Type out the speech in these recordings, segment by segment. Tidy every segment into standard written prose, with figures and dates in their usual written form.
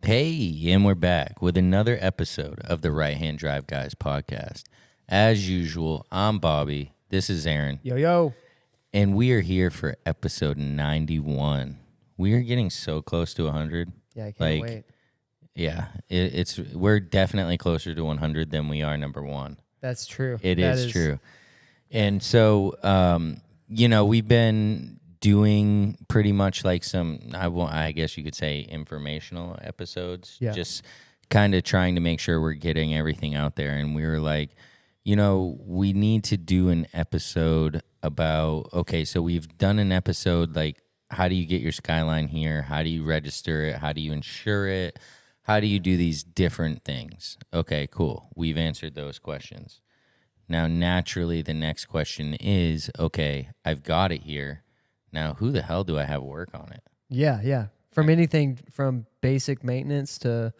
Hey, and we're back with another episode of the Right Hand Drive Guys podcast. As usual, I'm Bobby. This is Aaron. Yo. And we are here for episode 91. We are getting so close to 100. Yeah, I can't wait. Yeah, we're definitely closer to 100 than we are number one. That's true. It is true. And so, we've been doing pretty much like I guess you could say informational episodes. Yeah. Just kind of trying to make sure we're getting everything out there. And we were like, we need to do an episode about, okay, so we've done an episode like, how do you get your Skyline here? How do you register it? How do you insure it? How do you do these different things? Okay, cool. We've answered those questions. Now, naturally, the next question is, okay, I've got it here. Now, who the hell do I have work on it? Yeah. From anything from basic maintenance to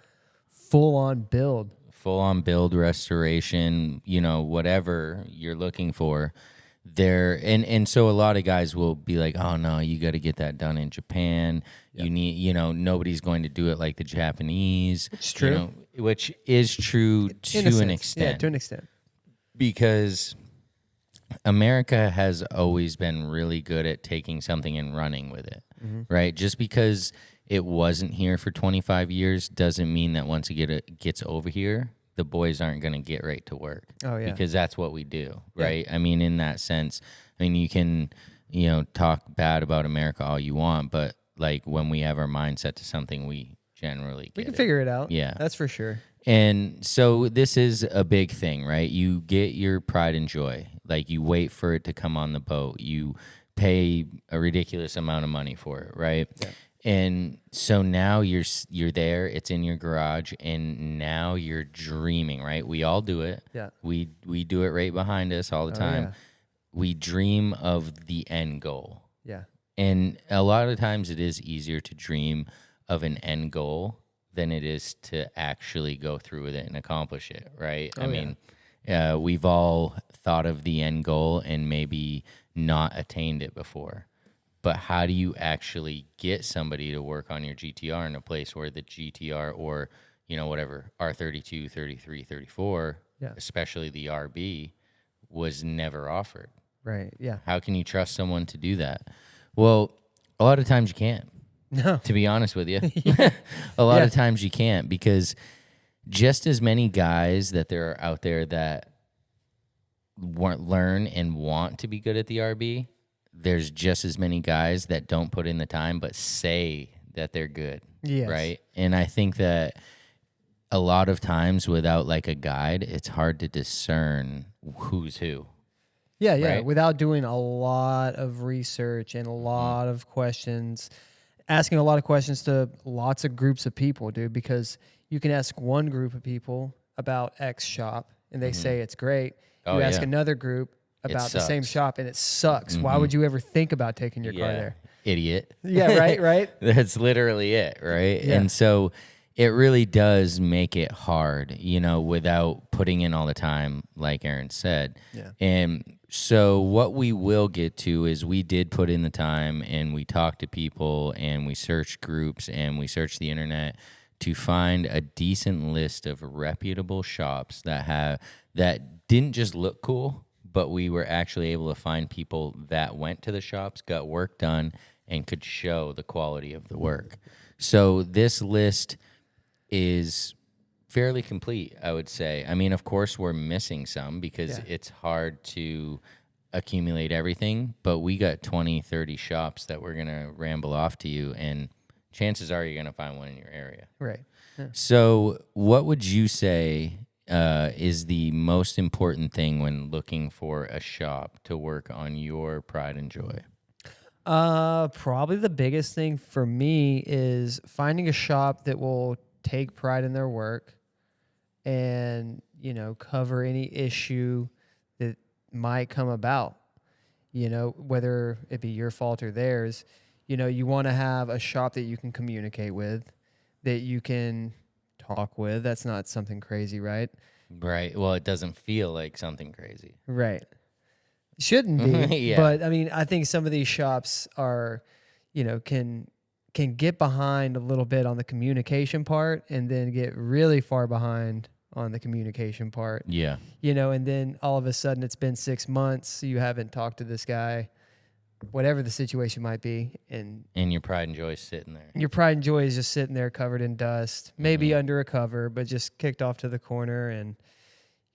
full-on build. Full-on build, restoration, whatever you're looking for. And so a lot of guys will be like, oh, no, you got to get that done in Japan. Yep. You need, nobody's going to do it like the Japanese. It's true. Which is true to an extent. Yeah, to an extent. Because America has always been really good at taking something and running with it, right? Just because it wasn't here for 25 years doesn't mean that once it gets over here, the boys aren't going to get right to work. Oh, yeah. Because that's what we do, right? Yeah. I mean, in that sense, you can, talk bad about America all you want, but like when we have our mindset to something, we generally get We can figure it out. Yeah. That's for sure. And so this is a big thing, right? You get your pride and joy. Like you wait for it to come on the boat. You pay a ridiculous amount of money for it, right? Yeah. And so now you're there, it's in your garage, and now you're dreaming, right? We all do it. Yeah. We do it right behind us all the time. Yeah. We dream of the end goal. Yeah. And a lot of times it is easier to dream of an end goal than it is to actually go through with it and accomplish it, right? We've all thought of the end goal and maybe not attained it before. But how do you actually get somebody to work on your GTR in a place where the GTR or, whatever, R32, 33, 34, especially the RB, was never offered? Right, yeah. How can you trust someone to do that? Well, a lot of times you can't. No. To be honest with you. A lot of times you can't, because just as many guys that there are out there that learn and want to be good at the RB, there's just as many guys that don't put in the time but say that they're good, right? And I think that a lot of times without like a guide, it's hard to discern who's who. Yeah, right? Without doing a lot of research and a lot of questions, asking a lot of questions to lots of groups of people, dude, because you can ask one group of people about X shop and they say it's great. You ask another group about the same shop and it sucks. Why would you ever think about taking your car there? Idiot. Yeah, right? That's literally it, right? Yeah. And so it really does make it hard, without putting in all the time, like Aaron said. Yeah. And so what we will get to is we did put in the time and we talked to people and we searched groups and we searched the internet to find a decent list of reputable shops that didn't just look cool, but we were actually able to find people that went to the shops, got work done, and could show the quality of the work. So this list is fairly complete, I would say. I mean, of course, we're missing some because it's hard to accumulate everything, but we got 20, 30 shops that we're going to ramble off to you, and chances are you're going to find one in your area. Right. Yeah. So what would you say is the most important thing when looking for a shop to work on your pride and joy? Probably the biggest thing for me is finding a shop that will take pride in their work and, cover any issue that might come about, whether it be your fault or theirs. You want to have a shop that you can communicate with, that you can talk with. That's not something crazy, right? Right. Well, it doesn't feel like something crazy. Right. Shouldn't be. Yeah. But, I think some of these shops are, can can get behind a little bit on the communication part and then get really far behind on the communication part. Yeah. And then all of a sudden it's been 6 months. You haven't talked to this guy, whatever the situation might be. And your pride and joy is sitting there. your pride and joy is just sitting there covered in dust, maybe under a cover, but just kicked off to the corner. And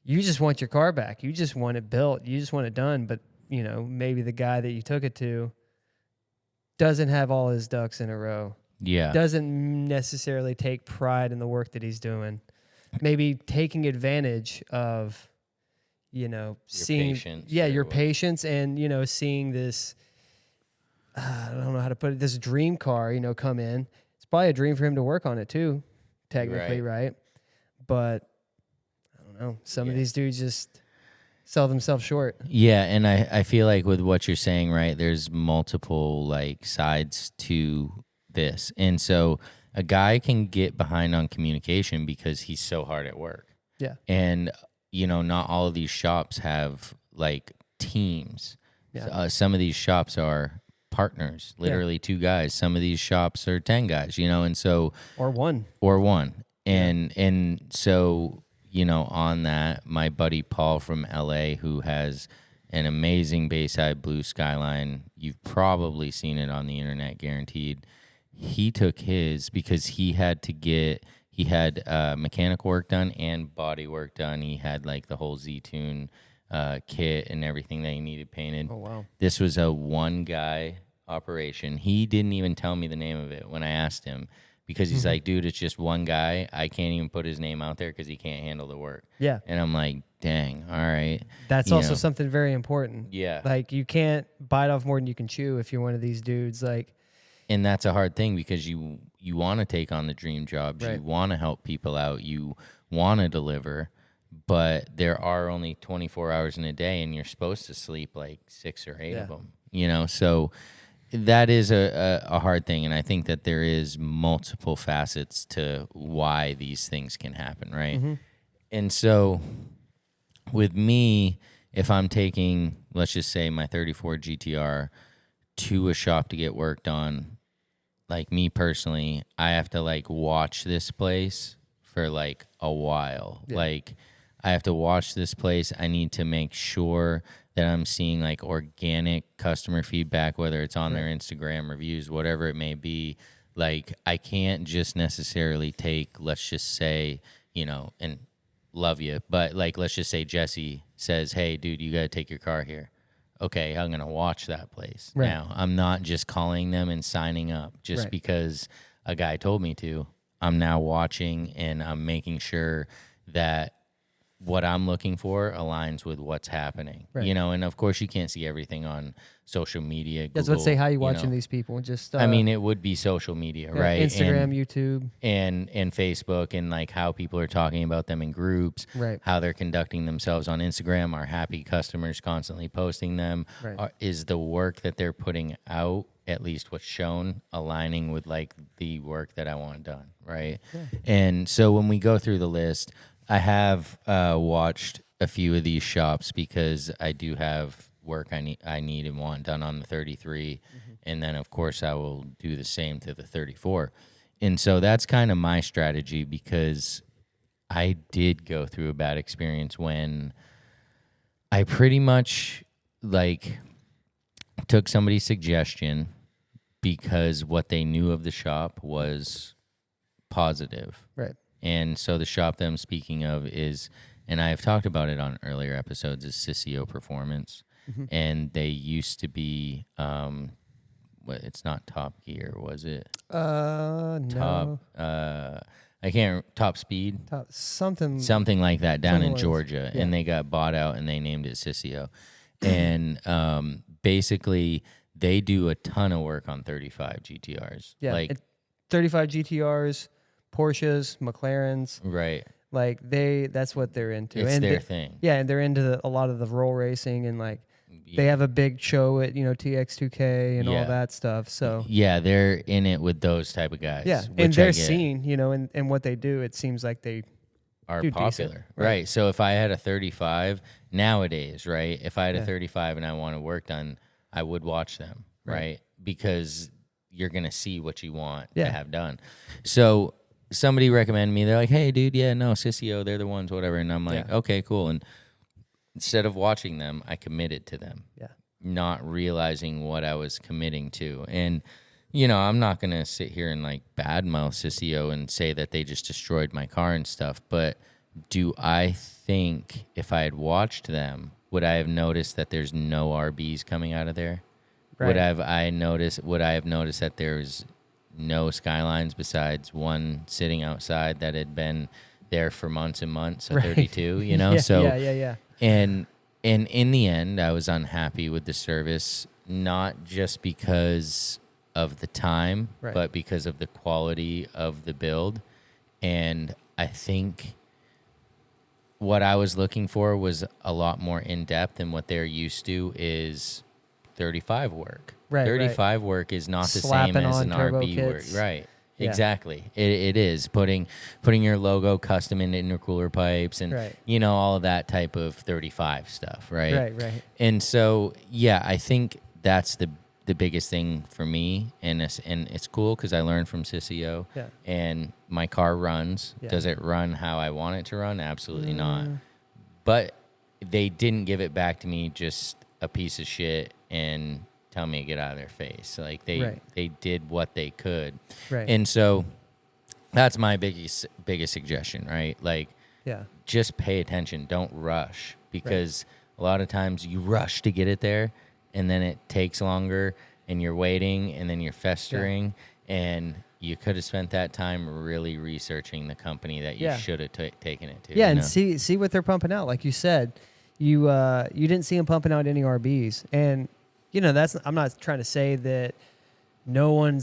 you just want your car back. You just want it built. You just want it done. But, maybe the guy that you took it to doesn't have all his ducks in a row. Yeah. Doesn't necessarily take pride in the work that he's doing. Maybe taking advantage of, seeing, patience your patience and, seeing this, I don't know how to put it, this dream car, come in. It's probably a dream for him to work on it too, technically, right? But I don't know. Some of these dudes just sell themselves short. Yeah, and I feel like with what you're saying, right, there's multiple like sides to this. And so a guy can get behind on communication because he's so hard at work. Yeah. And, not all of these shops have like teams. Yeah. Some of these shops are partners, literally 2 guys. Some of these shops are 10 guys, and so. Or one. And so, on that, my buddy Paul from LA, who has an amazing Bayside Blue Skyline, you've probably seen it on the internet, guaranteed. He took his because he had mechanical work done and body work done. He had like the whole Z-Tune kit and everything that he needed painted. Oh, wow. This was a one-guy operation. He didn't even tell me the name of it when I asked him because he's like, dude, it's just one guy. I can't even put his name out there because he can't handle the work. Yeah. And I'm like, dang, all right. That's also something very important. Yeah. Like, you can't bite off more than you can chew if you're one of these dudes. Like, and that's a hard thing because you want to take on the dream jobs. Right. You want to help people out. You want to deliver, but there are only 24 hours in a day, and you're supposed to sleep like 6 or 8 of them. So that is a hard thing, and I think that there is multiple facets to why these things can happen, right? Mm-hmm. And so with me, if I'm taking, let's just say, my 34 GTR to a shop to get worked on, like me personally, I have to like watch this place for like a while. Yeah. Like I have to watch this place. I need to make sure that I'm seeing like organic customer feedback, whether it's on their Instagram reviews, whatever it may be. Like I can't just necessarily take, let's just say, and love you, but like, let's just say Jesse says, hey dude, you got to take your car here. Okay, I'm going to watch that place. Right. Now, I'm not just calling them and signing up just because a guy told me to. I'm now watching and I'm making sure that what I'm looking for aligns with what's happening. Right. And of course you can't see everything on social media. Google, let's say how you watching these people. Just I mean, it would be social media, right? Instagram, YouTube. And Facebook, and like how people are talking about them in groups, right? How they're conducting themselves on Instagram. Are happy customers constantly posting them? Right. Is the work that they're putting out, at least what's shown, aligning with like the work that I want done, right? Yeah. And so when we go through the list, I have watched a few of these shops because I do have work I need and want done on the 33, and then of course I will do the same to the 34. And so that's kind of my strategy because I did go through a bad experience when I pretty much like took somebody's suggestion because what they knew of the shop was positive. Right. And so the shop that I'm speaking of is, and I've talked about it on earlier episodes, is SISSO Performance. Mm-hmm. And they used to be, it's not Top Gear, was it? No. I can't, Top Speed? Something like that down in Georgia. Yeah. And they got bought out and they named it SISSO. And basically, they do a ton of work on 35 GTRs. Yeah, like 35 GTRs. Porsches, McLarens, right? Like that's what they're into. It's their thing. Yeah, and they're into a lot of the roll racing and like they have a big show at TX2K and all that stuff. So yeah, they're in it with those type of guys. Yeah, and their scene, and what they do, it seems like they are popular, decent, right? So if I had a 35 nowadays, right? If I had a 35 and I wanted work done, I would watch them, right? Because you're going to see what you want Yeah. to have done. So somebody recommended me. They're like, hey, dude, yeah, no, SISSO, they're the ones, whatever. And I'm like, Yeah. okay, cool. And instead of watching them, I committed to them, Yeah. not realizing what I was committing to. And, you know, I'm not going to sit here and like badmouth SISSO and say that they just destroyed my car and stuff. But do I think if I had watched them, would I have noticed that there's no RBs coming out of there? Right. Would I have noticed that there's no Skylines besides one sitting outside that had been there for months and months, a Right. 32, you know? Yeah, So yeah. and in the end, I was unhappy with the service, not just because of the time, Right. but because of the quality of the build. And I think what I was looking for was a lot more in-depth, and what they're used to is 35 work. Right, 35 work is not the Slapping same as on an turbo RB work. kits. Right. Yeah. Exactly. It is putting your logo custom into intercooler pipes and Right. you know, all of that type of 35 stuff, right? Right. And so, yeah, I think that's the biggest thing for me, and it's cool because I learned from SISSO. Yeah. And my car runs. Yeah. Does it run how I want it to run? Absolutely not. But they didn't give it back to me just a piece of shit and tell me to get out of their face. Like they did what they could. Right. And so that's my biggest suggestion, right? Like, Yeah. just pay attention. Don't rush, because a lot of times you rush to get it there, and then it takes longer, and you're waiting, and then you're festering, and you could have spent that time really researching the company that you should have taken it to. Yeah, you and know? see what they're pumping out. Like you said, you didn't see them pumping out any RBs, and you know I'm not trying to say that no one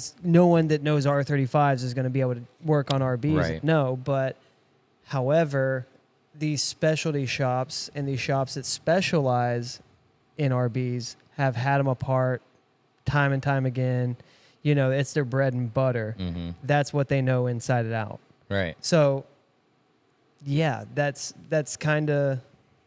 that knows R35s is going to be able to work on RBs. Right. No, but however, these specialty shops and these shops that specialize in RBs have had them apart time and time again. You know, it's their bread and butter. Mm-hmm. That's what they know inside and out. Right. So, yeah, that's kind of,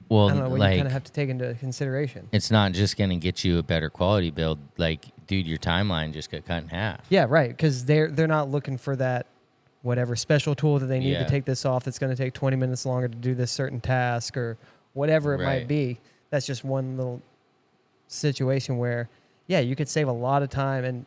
Well, I don't know, what like, you kind of have to take into consideration. it's not just going to get you a better quality build. Like, dude, your timeline just got cut in half. Yeah, right, because they're not looking for that whatever special tool that they need Yeah. to take this off that's going to take 20 minutes longer to do this certain task or whatever it Right. might be. That's just one little situation where, yeah, you could save a lot of time, and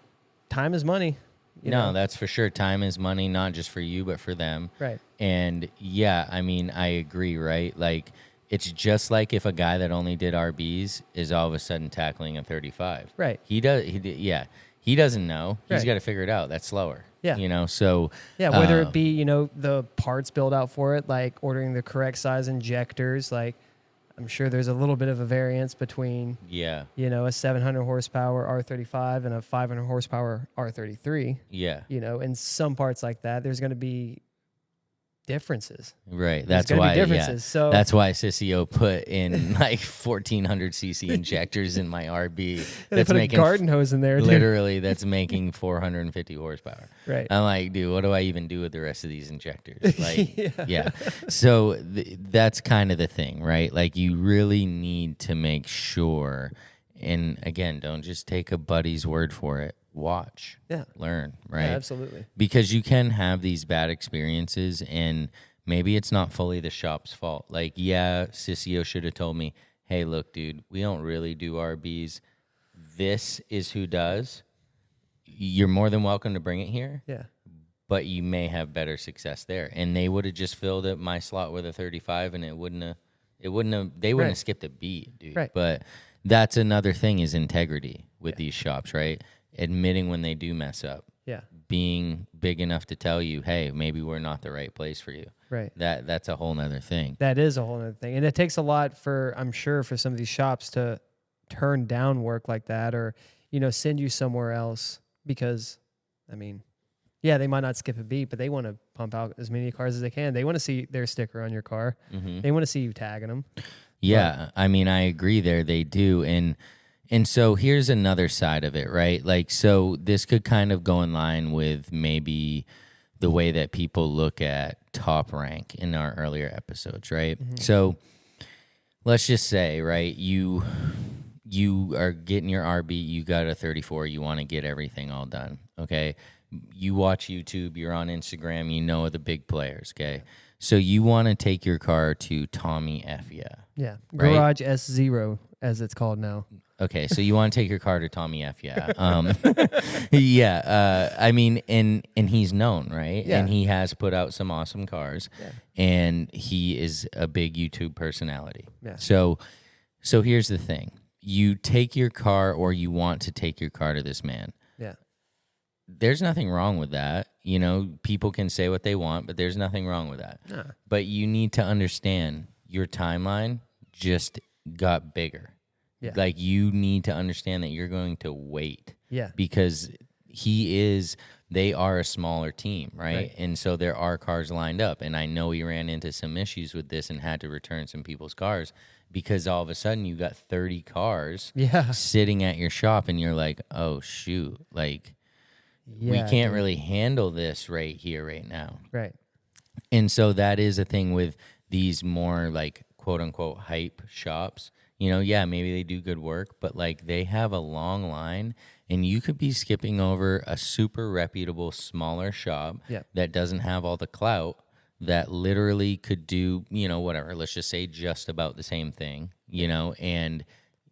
time is money. You know? That's for sure. Time is money, not just for you, but for them. Right. And yeah, I mean, I agree, right? Like, it's just like if a guy that only did RBs is all of a sudden tackling a 35. Right. He doesn't know. He's Right. got to figure it out. That's slower. Yeah. You know, so. Yeah, whether it be, you know, the parts build out for it, like ordering the correct size injectors, like I'm sure there's a little bit of a variance between, Yeah. you know, a 700 horsepower R35 and a 500 horsepower R33. Yeah. You know, in some parts like that, there's going to be differences. Right. There's That's gonna be why. differences, so- that's why SISSO put in like 1400 cc injectors in my RB. They That's put a making garden hose in there, dude. literally. That's making 450 horsepower. Right. I'm like, dude, what do I even do with the rest of these injectors? Like, yeah. So that's kind of the thing, right? Like, you really need to make sure, and again, don't just take a buddy's word for it. Watch, learn, right? Yeah, absolutely. Because you can have these bad experiences, and maybe it's not fully the shop's fault. Like, yeah, SISSO should have told me, hey, look, dude, we don't really do RBs. This is who does. You're more than welcome to bring it here. Yeah. But you may have better success there. And they would have just filled up my slot with a 35, and they wouldn't have skipped a beat, dude. Right. But that's another thing, is integrity with these shops, right? Admitting when they do mess up. Yeah. Being big enough to tell you, hey, maybe we're not the right place for you. Right. That's a whole nother thing. That is a whole other thing. And it takes a lot I'm sure, for some of these shops to turn down work like that, or, you know, send you somewhere else because, I mean, yeah, they might not skip a beat, but they want to pump out as many cars as they can. They want to see their sticker on your car. Mm-hmm. They want to see you tagging them. Yeah, I mean, I agree there. They do. And so here's another side of it, right? Like, so this could kind of go in line with maybe the way that people look at top rank in our earlier episodes, right? Mm-hmm. So let's just say, right, you are getting your RB, you got a 34, you want to get everything all done. okay? You watch YouTube, you're on Instagram, you know the big players, okay? So you want to take your car to Tommy Effia. Yeah. Right? Garage S0, as it's called now. Okay, so you want to take your car to Tommy Effia. Yeah, I mean, and he's known, right? Yeah. And he has put out some awesome cars, and he is a big YouTube personality. Yeah. So here's the thing. You take your car, or you want to take your car to this man. Yeah. There's nothing wrong with that. You know, people can say what they want, but there's nothing wrong with that. Nah. But you need to understand your timeline just got bigger. Yeah. Like, you need to understand that you're going to wait. Yeah. Because they are a smaller team, right? And so there are cars lined up. And I know he ran into some issues with this and had to return some people's cars because all of a sudden you got 30 cars sitting at your shop and you're like, oh, shoot, like, we can't really handle this right here, right now. Right. And so that is a thing with these more like quote unquote hype shops. You know, yeah, maybe they do good work, but like they have a long line and you could be skipping over a super reputable smaller shop that doesn't have all the clout that literally could do, you know, whatever, let's just say just about the same thing, you know, and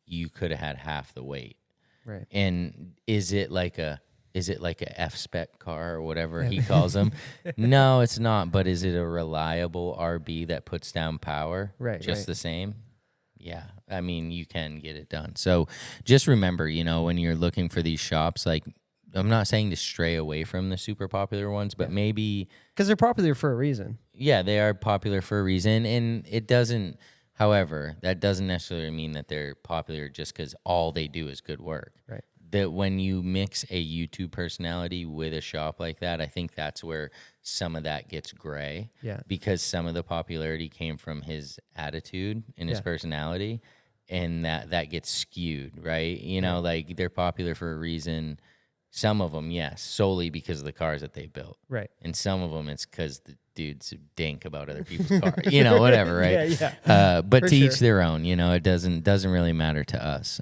you could have had half the weight. Right. And is it like a F-spec car or whatever he calls them? No, it's not. But is it a reliable RB that puts down power? Right. Just the same? Yeah. I mean, you can get it done. So just remember, you know, when you're looking for these shops, like, I'm not saying to stray away from the super popular ones, but maybe... Because they're popular for a reason. Yeah, they are popular for a reason. And it doesn't... However, that doesn't necessarily mean that they're popular just because all they do is good work. Right. That when you mix a YouTube personality with a shop like that, I think that's where some of that gets gray. Yeah. Because some of the popularity came from his attitude and his personality, and that gets skewed, right? You know, like they're popular for a reason. Some of them, yes, solely because of the cars that they built. Right. And some of them, it's because the dude's a dink about other people's cars. You know, whatever, right? But for to each their own. You know, it doesn't really matter to us.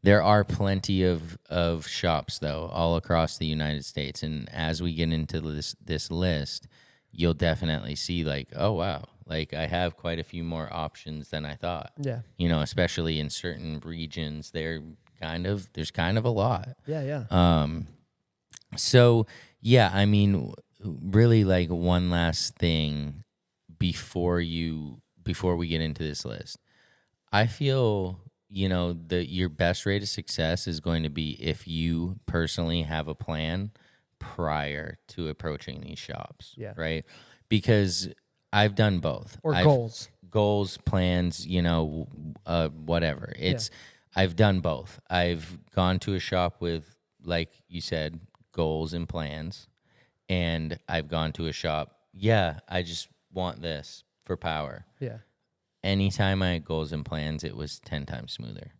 There are plenty of shops, though, all across the United States. And as we get into this list, you'll definitely see, like, oh, wow, like I have quite a few more options than I thought. Yeah. You know, especially in certain regions, there's kind of a lot. Yeah. So, yeah, I mean, really, like, one last thing before we get into this list. I feel, you know, your best rate of success is going to be if you personally have a plan prior to approaching these shops. Yeah. Right? Because I've done both. Or goals, plans, you know, whatever. I've done both. I've gone to a shop with, like you said, goals and plans, and I've gone to a shop, I just want this for power. Yeah. Anytime I had goals and plans, it was 10 times smoother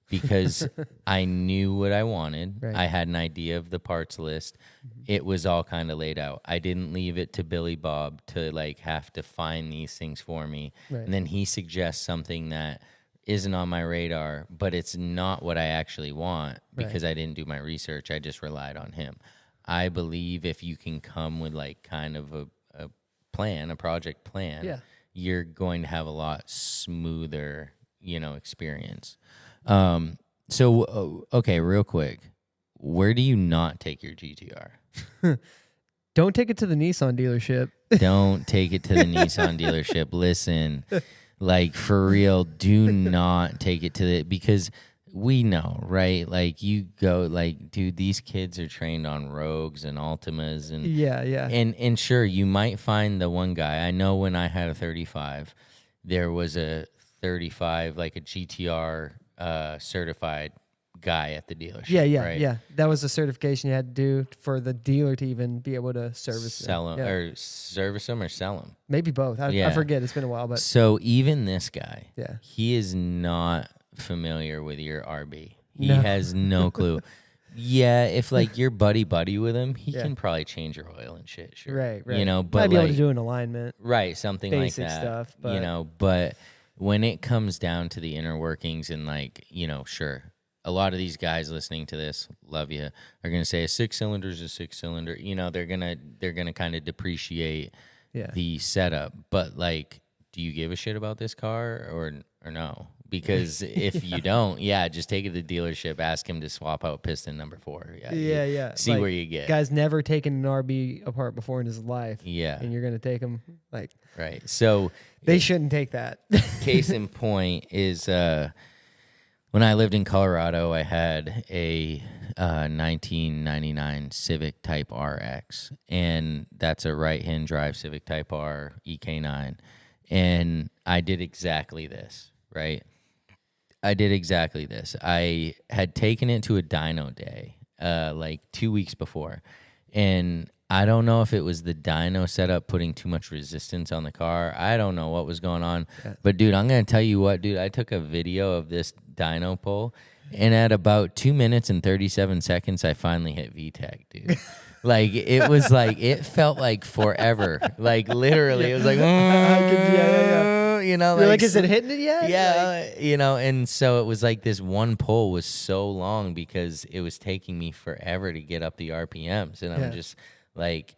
because I knew what I wanted. Right. I had an idea of the parts list. Mm-hmm. It was all kind of laid out. I didn't leave it to Billy Bob to like have to find these things for me. Right. And then he suggests something that isn't on my radar, but it's not what I actually want because I didn't do my research. I just relied on him. I believe if you can come with like kind of a plan, a project plan, you're going to have a lot smoother, you know, experience. So, okay, real quick, where do you not take your GTR? Don't take it to the Nissan dealership. Don't take it to the Nissan dealership. Listen, like for real, do not take it to because we know, right? Like you go, like, dude, these kids are trained on Rogues and Altimas, and and sure, you might find the one guy. I know when I had a 35, there was a 35, like a GTR certified guy at the dealership. Yeah. That was a certification you had to do for the dealer to even be able to service them. Or service them or sell them. Maybe both. I forget. It's been a while, but so even this guy, yeah, he is not familiar with your RB. He has no clue. Yeah, if like you're buddy with him, he can probably change your oil and shit. Sure, right. You know, but might be like, able to do an alignment, right? Something basic like that. Stuff, but you know, but when it comes down to the inner workings and like, you know, sure, a lot of these guys listening to this, love you, are gonna say a 6-cylinder is a 6-cylinder. You know, they're gonna kind of depreciate the setup. But like, do you give a shit about this car or no? Because if you don't, just take it to the dealership, ask him to swap out piston number 4. See like, where you get. Guy's never taken an RB apart before in his life. Yeah. And you're going to take him, like... Right. So... They shouldn't take that. Case in point is when I lived in Colorado, I had a 1999 Civic Type RX, and that's a right-hand drive Civic Type R EK9. And I did exactly this, right? I did exactly this. I had taken it to a dyno day like 2 weeks before, and I don't know if it was the dyno setup putting too much resistance on the car. I don't know what was going on. But, dude, I'm going to tell you what, dude. I took a video of this dyno pull, and at about 2 minutes and 37 seconds, I finally hit VTEC, dude. Like, it was like, it felt like forever. Like, literally, it was like, you know, you're like, is it hitting it yet? Yeah, you know, and so it was like this one pull was so long because it was taking me forever to get up the RPMs, and I'm just like,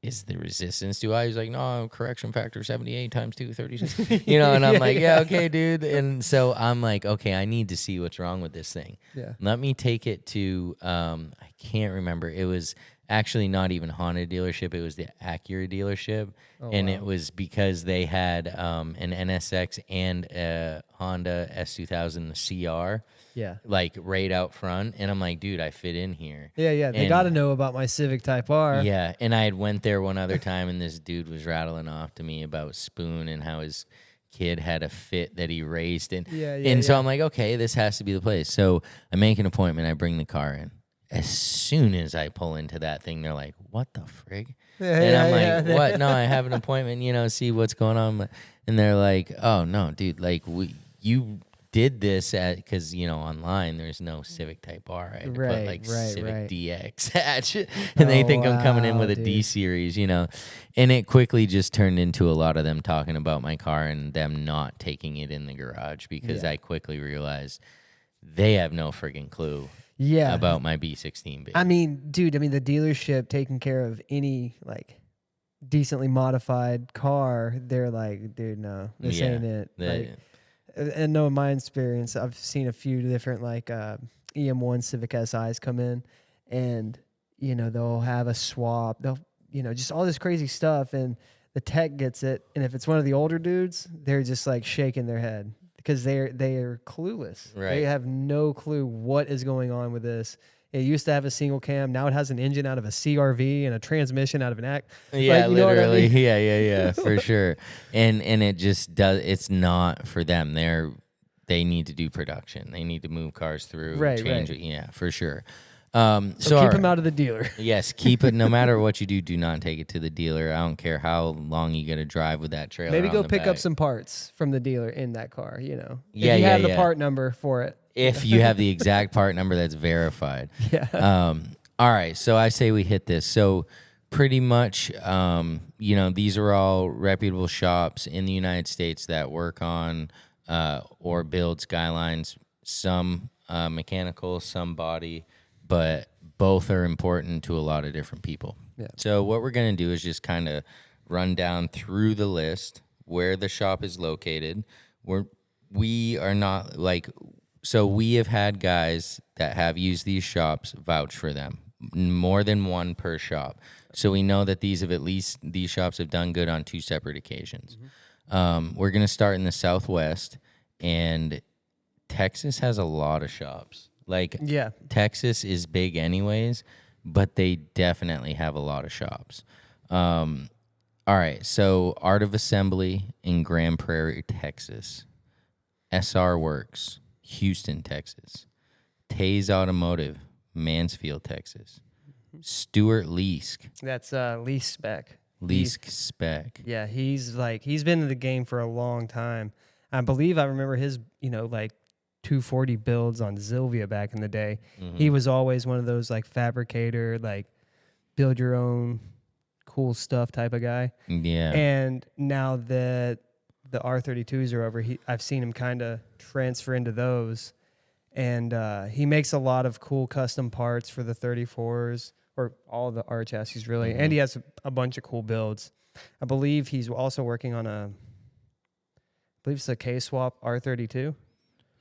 is the resistance too high? He's like, no, correction factor 78 times 2, 36. You know, and I'm like, okay, dude. And so I'm like, okay, I need to see what's wrong with this thing. Yeah. Let me take it to, I can't remember. It was actually not even a Honda dealership. It was the Acura dealership. And it was because they had an NSX and a Honda S2000 CR. Yeah. Like right out front. And I'm like, dude, I fit in here. Yeah. They got to know about my Civic Type R. Yeah. And I had went there one other time, and this dude was rattling off to me about Spoon and how his kid had a fit that he raced. And so I'm like, okay, this has to be the place. So I make an appointment. I bring the car in. As soon as I pull into that thing, they're like, what the frig? And I'm like, what? No, I have an appointment, you know, see what's going on. And they're like, oh, no, dude, like, you did this because, you know, online there's no Civic Type R. I had to put, like, Civic DX. And they think I'm coming in with a D-Series, you know. And it quickly just turned into a lot of them talking about my car and them not taking it in the garage because I quickly realized they have no friggin' clue. About my B16 baby. I mean, dude, the dealership taking care of any, like, decently modified car, they're like, dude, no, this ain't it. Like, and no, in my experience, I've seen a few different, like, EM1 Civic SIs come in, and, you know, they'll have a swap. They'll, you know, just all this crazy stuff, and the tech gets it. And if it's one of the older dudes, they're just, like, shaking their head. Because they are clueless. Right. They have no clue what is going on with this. It used to have a single cam. Now it has an engine out of a CRV and a transmission out of an ACT. Yeah, like, you literally. Know what I mean? Yeah, for sure. And it just does. It's not for them. They need to do production. They need to move cars through. Change it. Yeah, for sure. So keep them out of the dealer. Yes, keep it. No matter what you do not take it to the dealer. I don't care how long you got to drive with that trailer. Maybe go on the pick back. up some parts from the dealer in that car. You know, if you have the part number for it. If you have the exact part number that's verified. Yeah. All right. So I say we hit this. So pretty much, you know, these are all reputable shops in the United States that work on or build Skylines. Some mechanical, some body. But both are important to a lot of different people. Yeah. So what we're going to do is just kind of run down through the list where the shop is located. We are not like, so we have had guys that have used these shops vouch for them, more than one per shop. So we know that these shops have done good on 2 separate occasions. Mm-hmm. We're going to start in the Southwest, and Texas has a lot of shops. Like, Texas is big anyways, but they definitely have a lot of shops. All right, so Art of Assembly in Grand Prairie, Texas. SR Works, Houston, Texas. Taze Automotive, Mansfield, Texas. Stuart Leask. That's Lease Spec. Leask Spec. Yeah, he's been in the game for a long time. I believe I remember his, you know, like, 240 builds on Zilvia back in the day. Mm-hmm. He was always one of those, like, fabricator, like, build your own cool stuff type of guy. Yeah. And now that the R32s are over, I've seen him kind of transfer into those. And he makes a lot of cool custom parts for the 34s, or all the R chassis, really. Mm-hmm. And he has a bunch of cool builds. I believe he's also working on I believe it's a K-Swap R32.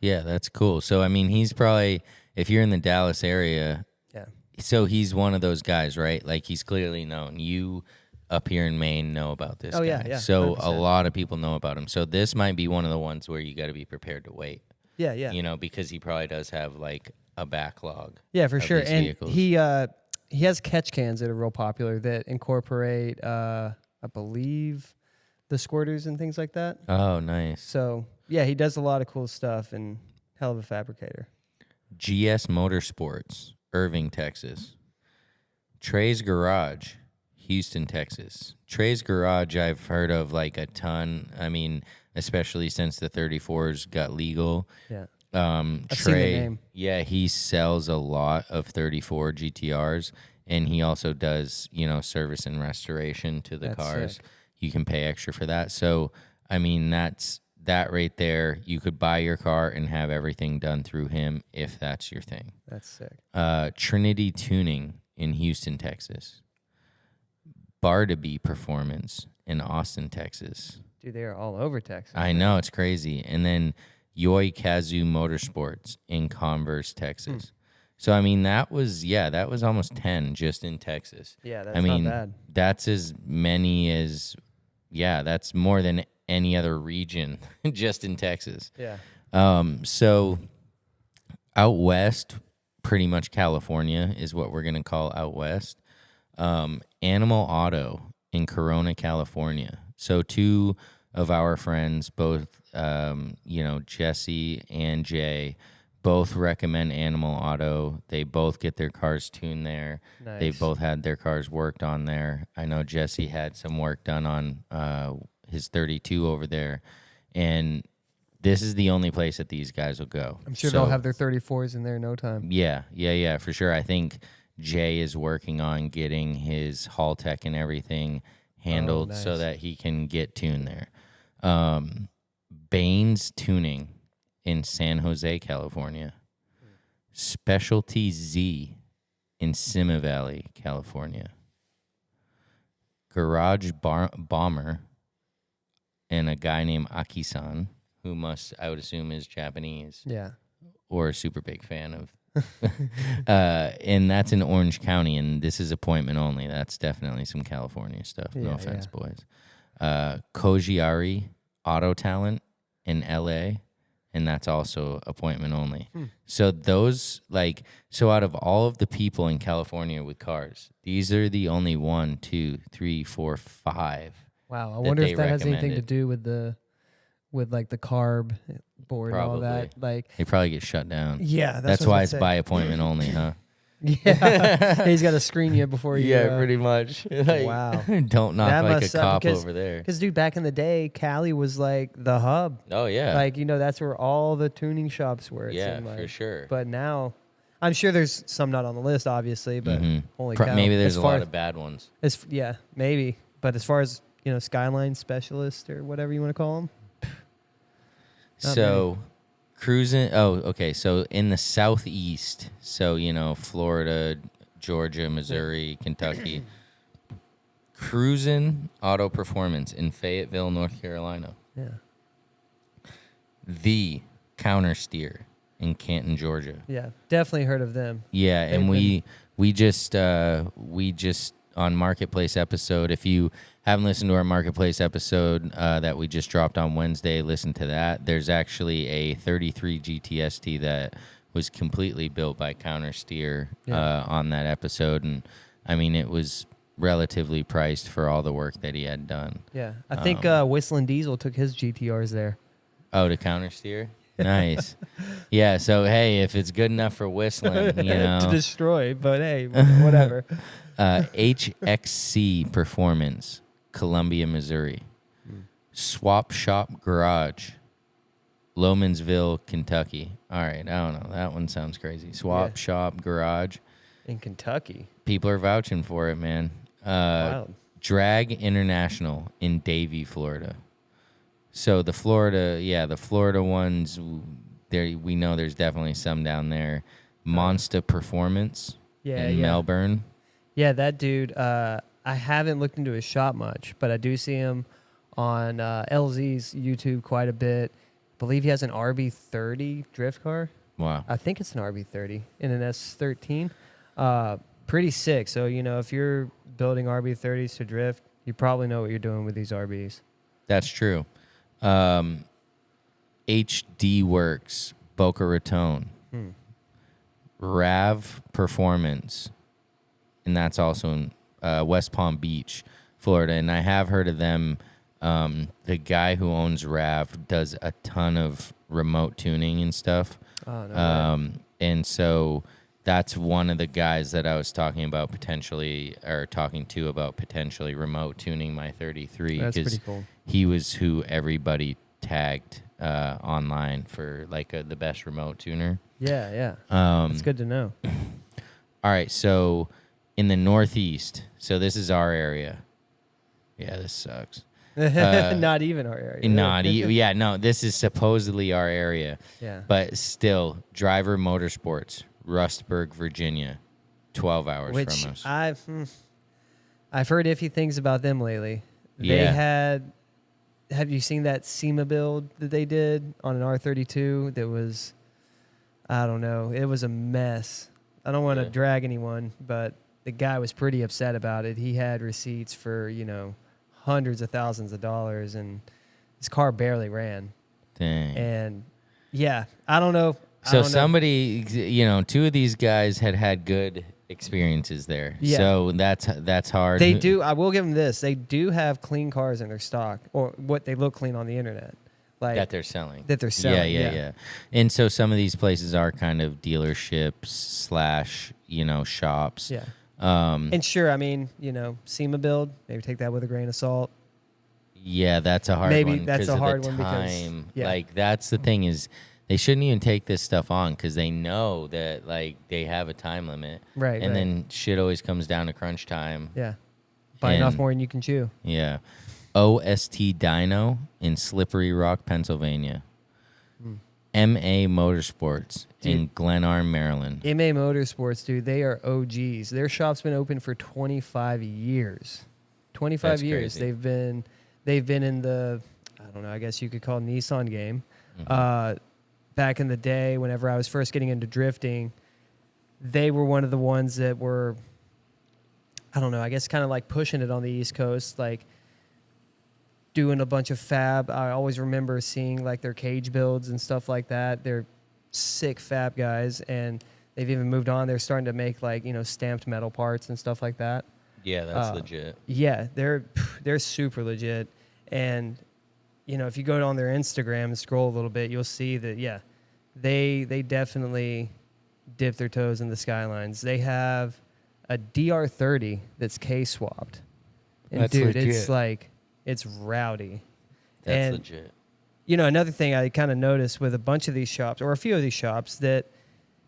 Yeah, that's cool. So, I mean, he's probably, if you're in the Dallas area, Yeah. so he's one of those guys, right? Like, he's clearly known. You up here in Maine know about this guy. Yeah, yeah. So, 100%. a lot of people know about him. So, this might be one of the ones where you got to be prepared to wait. Yeah, yeah. You know, because he probably does have, like, a backlog. Yeah, for sure. these And vehicles. he has catch cans that are real popular that incorporate, I believe, the squirters and things like that. Oh, nice. So, yeah, he does a lot of cool stuff and hell of a fabricator. GS Motorsports, Irving, Texas. Trey's Garage, Houston, Texas. Trey's Garage, I've heard of like a ton. I mean, especially since the 34s got legal. Yeah. Trey, seen the name. Yeah, he sells a lot of 34 GTRs, and he also does, you know, service and restoration to the That's cars. sick. You can pay extra for that. So, I mean, that right there. You could buy your car and have everything done through him if that's your thing. That's sick. Trinity Tuning in Houston, Texas. Bardaby Performance in Austin, Texas. Dude, they are all over Texas. I know, it's crazy. And then Yoi Kazu Motorsports in Converse, Texas. So, I mean, that was almost 10 just in Texas. Yeah, that's I mean, not bad. that's as many as, that's more than any other region just in Texas. Yeah. So out west, pretty much California is what we're going to call out west. Animal Auto in Corona, California. So two of our friends, both, Jesse and Jay, both recommend Animal Auto. They both get their cars tuned there. Nice. They've both had their cars worked on there. I know Jesse had some work done on his 32 over there. And this is the only place that these guys will go. I'm sure they'll have their 34s in there in no time. Yeah, for sure. I think Jay is working on getting his haul tech and everything handled so that he can get tuned there. Baines Tuning in San Jose, California. Specialty Z in Simi Valley, California. Garage Bomber and a guy named Aki-san, who I would assume is Japanese. Yeah. Or a super big fan of. And that's in Orange County, and this is appointment only. That's definitely some California stuff. No offense, boys. Kojiari Auto Talent in LA, and that's also appointment only. So those, out of all of the people in California with cars, these are the only 1, 2, 3, 4, 5. Wow, I wonder if that has anything to do with the carb board and all that. They probably get shut down. Yeah, that's why it's by appointment only, huh? Yeah, he's got to screen you before you. Yeah, pretty much. Wow, don't knock that like a cop over there. Because dude, back in the day, Cali was like the hub. Oh yeah, that's where all the tuning shops were. For sure. But now, I'm sure there's some not on the list, obviously. But holy cow, maybe there's a lot of bad ones. Maybe. But as far as Skyline specialist or whatever you want to call them. So, cruising. Oh, okay. So in the southeast, Florida, Georgia, Missouri, Kentucky, Cruising Auto Performance in Fayetteville, North Carolina. Yeah. The Counter Steer in Canton, Georgia. Yeah, definitely heard of them. Yeah, and we just on Marketplace episode. If you haven't listened to our Marketplace episode that we just dropped on Wednesday, listen to that. There's actually a 33 GTST that was completely built by Counter Steer on that episode, and I mean it was relatively priced for all the work that he had done. Yeah, I think Whistling Diesel took his GTRs there. Oh, to Counter Steer. Nice. Yeah, so hey, if it's good enough for Whistling, to destroy, but hey, whatever. HXC Performance, Columbia, Missouri. Swap Shop Garage, Lomansville, Kentucky. All right, I don't know. That one sounds crazy. Swap Shop Garage. In Kentucky. People are vouching for it, man. Wild. Drag International in Davie, Florida. So the Florida ones, we know there's definitely some down there. Monster Performance in Melbourne. Yeah, that dude. I haven't looked into his shop much, but I do see him on LZ's YouTube quite a bit. I believe he has an RB30 drift car. Wow. I think it's an RB30 in an S13. Pretty sick. So, if you're building RB30s to drift, you probably know what you're doing with these RBs. That's true. HD Works, Boca Raton. Rav Performance, and that's also in West Palm Beach, Florida. And I have heard of them. The guy who owns Rav does a ton of remote tuning and stuff. Oh, no way. And so that's one of the guys that I was talking to about potentially remote tuning my 33. That's pretty cool. He was who everybody tagged online for the best remote tuner. Yeah. It's good to know. All right, so in the Northeast, so this is our area. Yeah, this sucks. Not even our area. No, this is supposedly our area. Yeah. But still, Driver Motorsports, Rustburg, Virginia, 12 hours from us. I've heard iffy things about them lately. Yeah. Have you seen that SEMA build that they did on an R32 that was, I don't know, it was a mess. I don't want to drag anyone, but the guy was pretty upset about it. He had receipts for, hundreds of thousands of dollars, and his car barely ran. Dang. And, yeah, I don't know. So somebody, two of these guys had good experiences there. Yeah. So that's hard. They do. I will give them this. They do have clean cars in their stock, or what they look clean on the internet. That they're selling. Yeah. And so some of these places are kind of dealerships / shops. Yeah. And sure, I mean, SEMA build, maybe take that with a grain of salt. Yeah, that's a hard one. Maybe that's a hard one time. Because that's the thing is they shouldn't even take this stuff on because they know that they have a time limit. Right. And then shit always comes down to crunch time. Yeah. Biting off more than you can chew. Yeah. OST Dyno in Slippery Rock, Pennsylvania. MA Motorsports in Glen Arm, Maryland. MA Motorsports, dude, they are OGs. Their shop's been open for 25 years. 25 That's years. crazy. They've been in the, I don't know, I guess you could call it Nissan game. Back in the day, whenever I was first getting into drifting, they were one of the ones that were, I don't know, I guess kind of like pushing it on the East Coast, like doing a bunch of fab. I always remember seeing like their cage builds and stuff like that. They're sick fab guys, and they've even moved on. They're starting to make stamped metal parts and stuff like that. Yeah, that's legit. Yeah, they're super legit. And if you go on their Instagram and scroll a little bit, you'll see that they definitely dip their toes in the Skylines. They have a DR30 that's K-swapped. And that's dude, legit. it's rowdy. That's legit. Another thing I kind of noticed with a bunch of these shops, or a few of these shops, that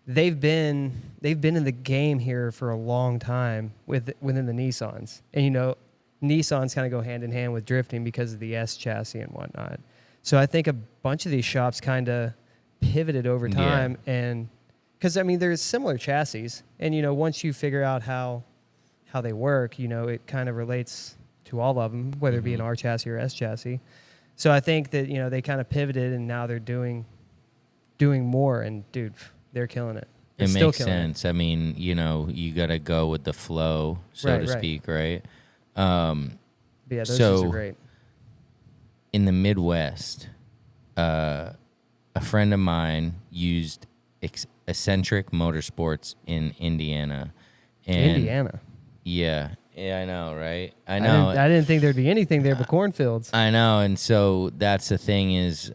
they've been in the game here for a long time within the Nissans. And Nissans kind of go hand in hand with drifting because of the S chassis and whatnot. So I think a bunch of these shops kind of pivoted over time, and because there's similar chassis, and once you figure out how they work, it kind of relates to all of them, whether it be an R chassis or S chassis. So I think that they kind of pivoted, and now they're doing more, and dude, they're killing it. It makes sense. You got to go with the flow, so to speak, right? But yeah, those shoes are great. In the Midwest, a friend of mine used Ecentric Motorsports in Indiana. Indiana? Yeah, I know, right? I know. I didn't think there'd be anything there but cornfields. I know, and so that's the thing is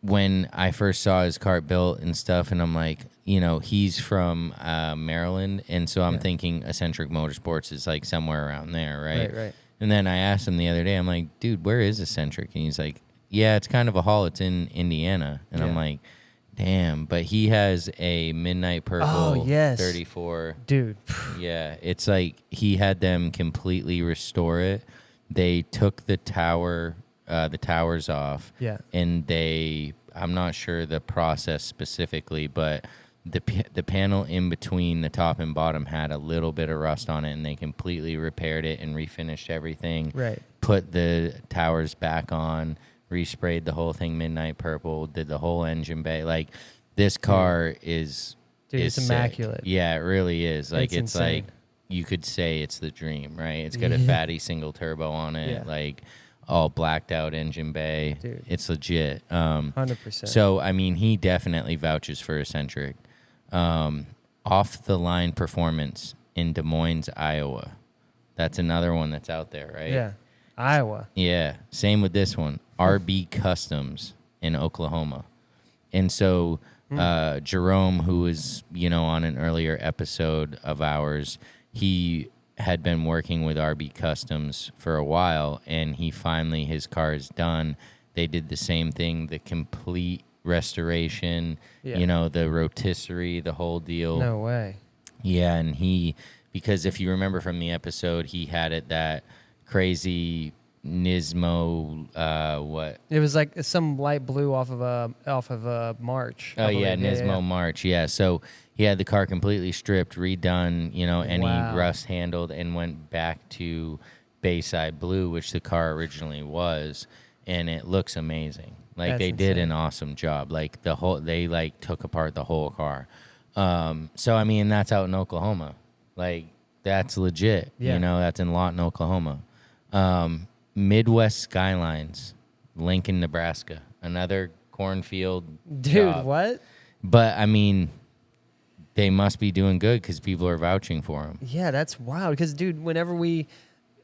when I first saw his cart built and stuff, and I'm like, he's from Maryland, and so I'm thinking Ecentric Motorsports is like somewhere around there, right? Right. And then I asked him the other day, I'm like, dude, where is Ecentric? And he's like, yeah, it's kind of a haul. It's in Indiana. And I'm like, damn. But he has a Midnight Purple 34. Dude. Yeah, it's like he had them completely restore it. They took the towers off. Yeah. And they I'm not sure the process specifically, but the panel in between the top and bottom had a little bit of rust on it, and they completely repaired it and refinished everything. Right. Put the towers back on, resprayed the whole thing midnight purple, did the whole engine bay. Like, this car is it's sick. immaculate. Yeah, it really is. Like, it's insane. like you could say it's the dream, right? It's got a fatty single turbo on it, like all blacked out engine bay. Dude. It's legit. 100%. So, I mean, he definitely vouches for Ecentric. Off the line performance in Des Moines, Iowa. That's another one that's out there, right? Yeah. Iowa. Yeah. Same with this one. RB Customs in Oklahoma. And so Jerome, who was, on an earlier episode of ours, he had been working with RB Customs for a while, and his car is done. They did the same thing, the complete restoration, the rotisserie, the whole deal. No way. Yeah, and because if you remember from the episode, he had it that crazy Nismo, what? It was like some light blue off of a March. Oh yeah, Nismo March. Yeah, so he had the car completely stripped, redone, any rust handled, and went back to Bayside Blue, which the car originally was, and it looks amazing. Like, they did an awesome job. Like, they took apart the whole car. So I mean, that's out in Oklahoma. Like, that's legit. Yeah. That's in Lawton, Oklahoma. Midwest Skylines, Lincoln, Nebraska. Another cornfield Dude, job. what? But I mean, they must be doing good because people are vouching for them. Yeah, that's wild. Because, dude, whenever we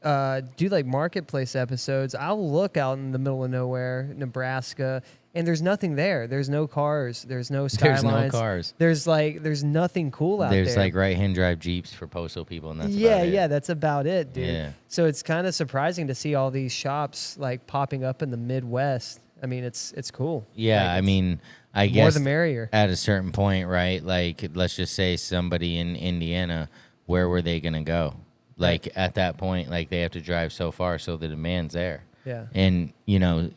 do like marketplace episodes, I'll look out in the middle of nowhere, Nebraska, and there's nothing there. There's no cars. There's no Skylines. There's no cars. There's nothing cool out there. There's like right-hand drive Jeeps for postal people, and that's yeah, about it. yeah, that's about it, dude. Yeah. So it's kind of surprising to see all these shops like popping up in the Midwest. I mean, it's cool. Yeah, like, I mean, I more guess the merrier. at a certain point, right? Like, let's just say somebody in Indiana, where were they going to go? Like, at that point, like, they have to drive so far, so the demand's there. Yeah. And,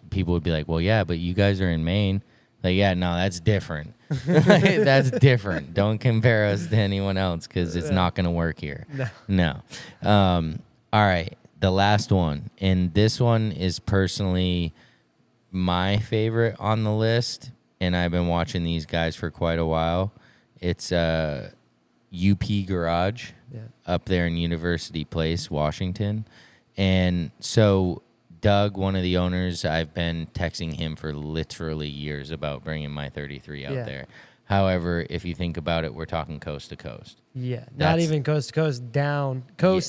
people would be like, well, yeah, but you guys are in Maine. Like, yeah, no, that's different. That's different. Don't compare us to anyone else because it's not going to work here. No. All right, the last one. And this one is personally my favorite on the list, and I've been watching these guys for quite a while. It's UP Garage up there in University Place, Washington. And so Doug, one of the owners, I've been texting him for literally years about bringing my 33 out there. However, if you think about it, we're talking coast to coast. Yeah, not even coast to coast, down,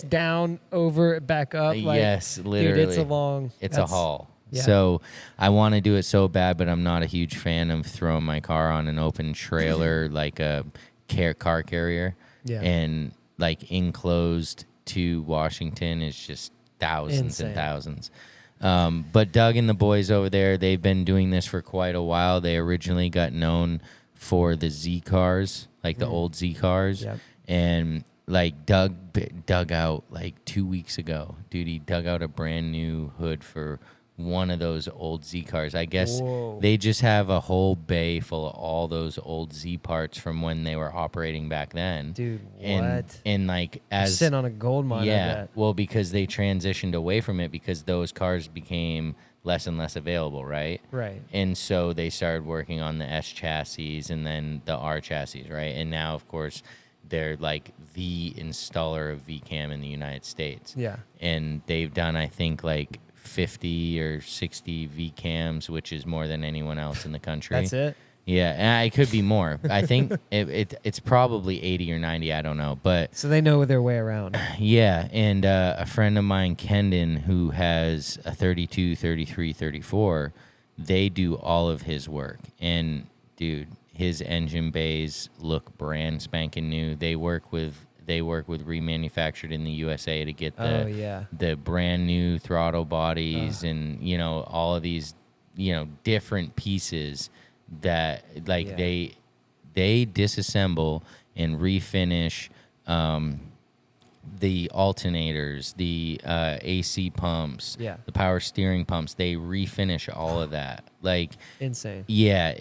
down, over, back up. Like, yes, literally. Dude, it's a haul. Yeah. So I want to do it so bad, but I'm not a huge fan of throwing my car on an open trailer like a car carrier. Yeah. And like enclosed to Washington is just thousands and thousands. But Doug and the boys over there, they've been doing this for quite a while. They originally got known for the Z cars, like the old Z cars. Yep. And like Doug dug out like 2 weeks ago, dude, he dug out a brand new hood for one of those old Z cars. I guess they just have a whole bay full of all those old Z parts from when they were operating back then. Dude, what? And like as sitting on a gold mine. Yeah, well, because they transitioned away from it because those cars became less and less available, right? Right. And so they started working on the S chassis and then the R chassis, right? And now, of course, they're like the installer of VCAM in the United States. Yeah. And they've done, I think, like 50 or 60 VCAMs, which is more than anyone else in the country. That's it? Yeah, and it could be more. I think it's probably 80 or 90, I don't know. But so they know their way around. Yeah, and a friend of mine, Kendon, who has a 32, 33, 34, they do all of his work. And, dude, his engine bays look brand spanking new. They work with remanufactured in the USA to get the brand new throttle bodies and all of these different pieces that they disassemble and refinish the alternators, the AC pumps, Yeah. the power steering pumps. They refinish all of that. Like, Insane. yeah,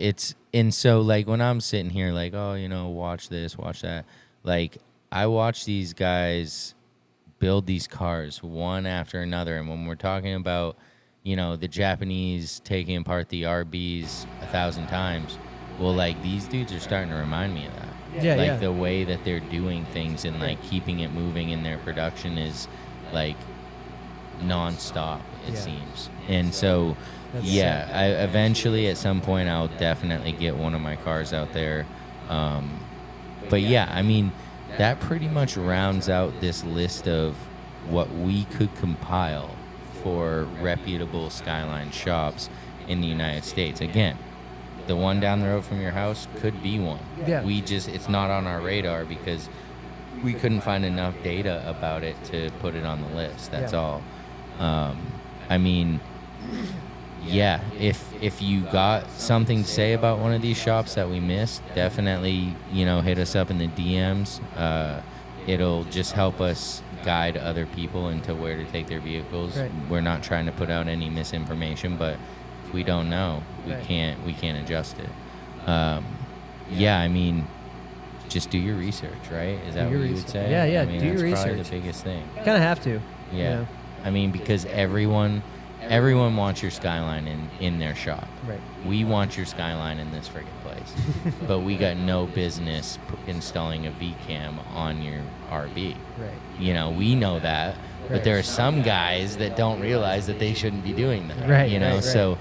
and so like when I'm sitting here like, oh, watch this, watch that. Like, I watch these guys build these cars one after another, and when we're talking about, the Japanese taking apart the RBs 1,000 times, well, like, these dudes are starting to remind me of that. Yeah, like yeah. the way that they're doing things and like keeping it moving in their production is like nonstop, it seems. And so, I eventually at some point I'll definitely get one of my cars out there. But yeah, I mean, that pretty much rounds out this list of what we could compile for reputable Skyline shops in the United States. Again, the one down the road from your house could be one. Yeah. It's not on our radar because we couldn't find enough data about it to put it on the list. That's all. I mean, yeah, if you got something to say about one of these shops that we missed, definitely, hit us up in the DMs. It'll just help us guide other people into where to take their vehicles. Right. We're not trying to put out any misinformation, but if we don't know, we can't adjust it. Yeah, I mean, just do your research, right? Is that what you would say? Yeah, I mean, do your that's research. probably the biggest thing. Kind of have to. Yeah. I mean, because everyone wants your Skyline in their shop. Right. We want your Skyline in this friggin' place. But we got no business installing a V-cam on your RB. Right. We know that. But there are some guys that don't realize that they shouldn't be doing that. Right. So,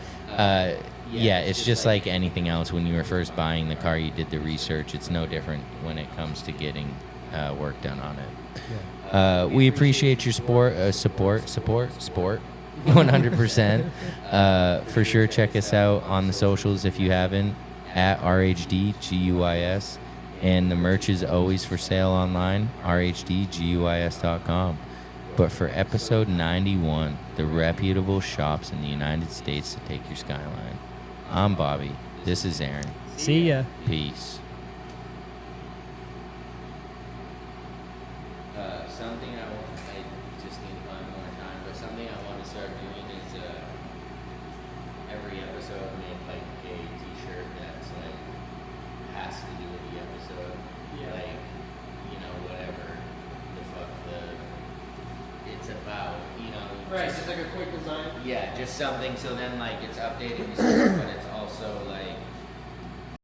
yeah, it's just like anything else. When you were first buying the car, you did the research. It's no different when it comes to getting work done on it. Yeah. We appreciate your support, 100%. For sure, check us out on the socials if you haven't, at RHDGUIS. And the merch is always for sale online, rhdguis.com. But for episode 91, the reputable shops in the United States to take your Skyline, I'm Bobby. This is Aaron. See ya. Peace. Something I just need to find more time, but something I want to start doing is every episode make like a t-shirt that's like has to do with the episode. Like, whatever the fuck it's about, Right, just like a quick design. Yeah, just something so then like it's updating the stuff, but it's also like